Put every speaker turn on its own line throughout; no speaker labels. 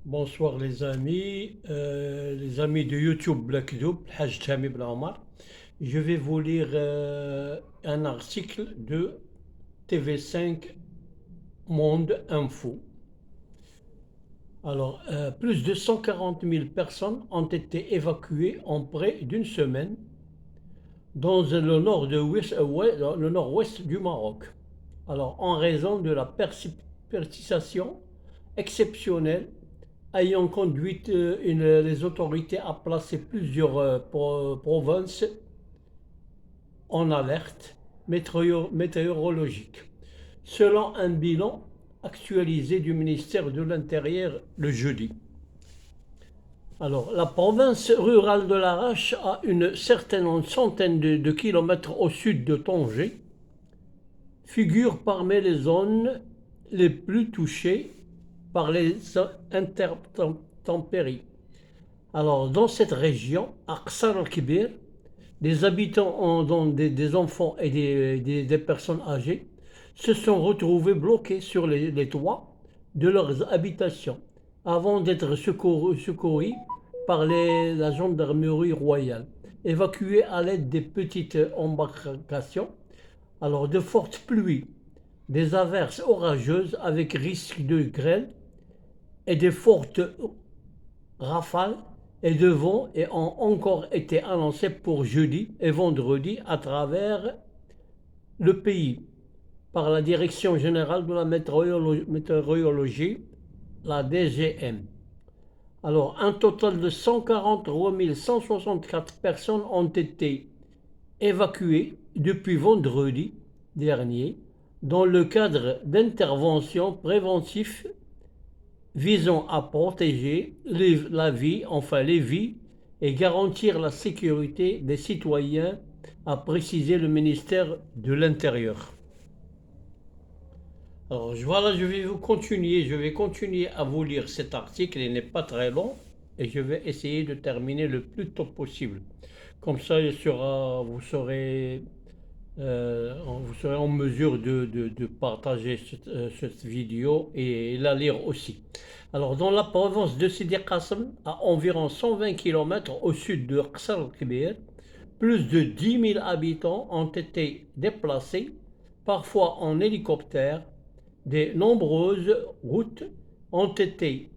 Bonsoir les amis de YouTube Black Doub, Haj Tami Ben Omar. Je vais vous lire un article de TV5 Monde Info. Alors, plus de 140 000 personnes ont été évacuées en près d'une semaine dans le nord-ouest du Maroc. Alors, en raison de la persistation exceptionnelle ayant conduit les autorités à placer plusieurs provinces en alerte météorologique, selon un bilan actualisé du ministère de l'Intérieur le jeudi. Alors, la province rurale de l'Arrache a une certaine centaine de kilomètres au sud de Tanger, figure parmi les zones les plus touchées par les intempéries. Alors, dans cette région, à Qsar al-Kibir, des habitants, dont des enfants et des personnes âgées, se sont retrouvés bloqués sur les toits de leurs habitations avant d'être secourus par la gendarmerie royale, évacués à l'aide des petites embarcations. Alors, de fortes pluies, des averses orageuses avec risque de grêle et de fortes rafales et de vent ont encore été annoncées pour jeudi et vendredi à travers le pays par la Direction générale de la météorologie, la DGM. Alors, un total de 143 164 personnes ont été évacuées depuis vendredi dernier dans le cadre d'interventions préventives visant à protéger les vies et garantir la sécurité des citoyens, a précisé le ministère de l'Intérieur. Alors voilà, je vais continuer à vous lire cet article, il n'est pas très long et je vais essayer de terminer le plus tôt possible. Comme ça, vous serez en mesure de partager cette vidéo et la lire aussi. Alors, dans la province de Sidi Qassem, à environ 120 km au sud de Qsar al-Kibir, plus de 10 000 habitants ont été déplacés, parfois en hélicoptère. De nombreuses routes ont été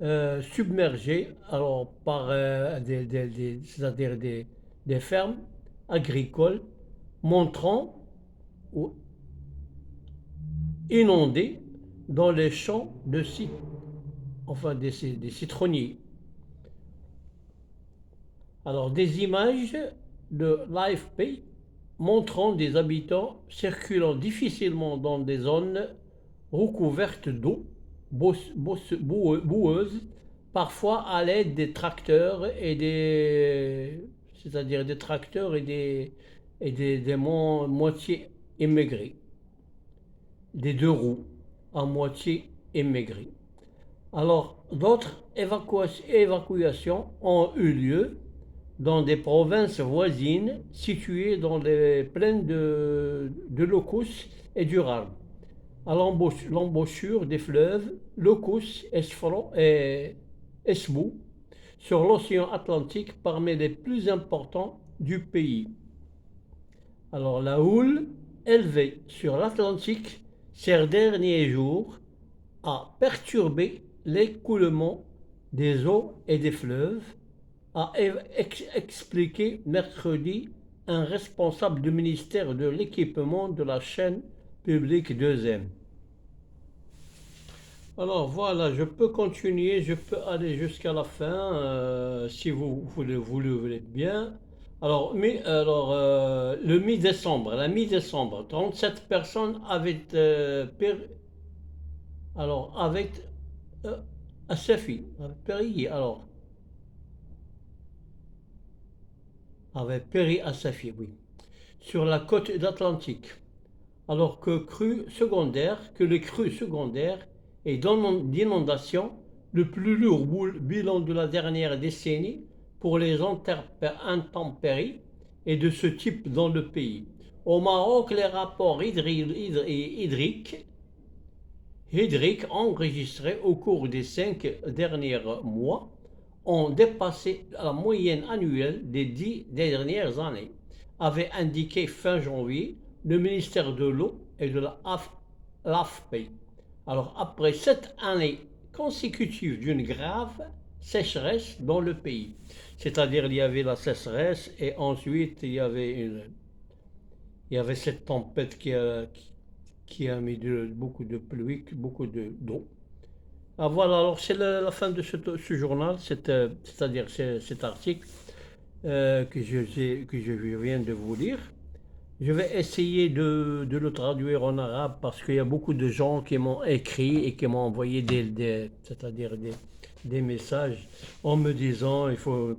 submergées par c'est-à-dire des fermes agricoles, montrant ou inondées dans les champs de des citronniers. Alors, des images de l'AFP montrant des habitants circulant difficilement dans des zones recouvertes d'eau boueuses, parfois à l'aide des tracteurs c'est-à-dire des tracteurs et des moitié émaigrés, des deux roues à moitié émaigrés. Alors, d'autres évacuations ont eu lieu dans des provinces voisines situées dans les plaines de Locus et du Rarn, à l'embouchure des fleuves Locus et Esbou, sur l'océan Atlantique, parmi les plus importants du pays. Alors, la houle élevée sur l'Atlantique ces derniers jours a perturbé l'écoulement des eaux et des fleuves, a expliqué mercredi un responsable du ministère de l'équipement de la chaîne publique 2M. Alors voilà, je peux continuer, je peux aller jusqu'à la fin si vous le voulez bien. Alors, le la mi-décembre, 37 personnes avaient à Safi, péri, avait péri à Safi, oui, sur la côte d'Atlantique, alors que les crues secondaires et d'inondations, le plus lourd bilan de la dernière décennie pour les intempéries et de ce type dans le pays. Au Maroc, les rapports hydriques hydriques enregistrés au cours des 5 derniers mois ont dépassé la moyenne annuelle des 10 dernières années, avait indiqué fin janvier le ministère de l'eau et de l'AFP. Alors, après 7 années consécutives d'une grave sécheresse dans le pays, c'est-à-dire il y avait la sécheresse et ensuite il y avait cette tempête qui a mis beaucoup de pluie, beaucoup d'eau. Ah, voilà, alors c'est la fin de ce journal, c'est-à-dire cet article que je viens de vous lire. Je vais essayer de le traduire en arabe parce qu'il y a beaucoup de gens qui m'ont écrit et qui m'ont envoyé c'est-à-dire des messages en me disant il faut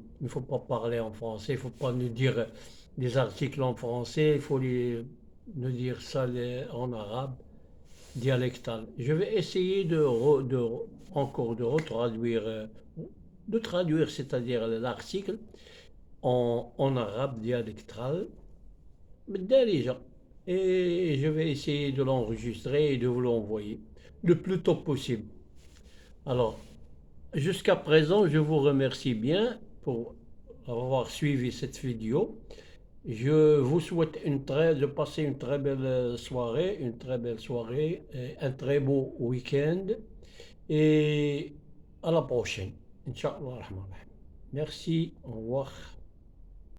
pas parler en français, il faut pas nous dire des articles en français, il faut nous dire ça en arabe dialectal. Je vais essayer encore de retraduire, de traduire, c'est-à-dire l'article en arabe dialectal déjà. Et je vais essayer de l'enregistrer et de vous l'envoyer le plus tôt possible. Alors, jusqu'à présent, je vous remercie bien pour avoir suivi cette vidéo. Je vous souhaite de passer une très belle soirée, et un très beau week-end. Et à la prochaine. Inch'Allah. Merci, au revoir.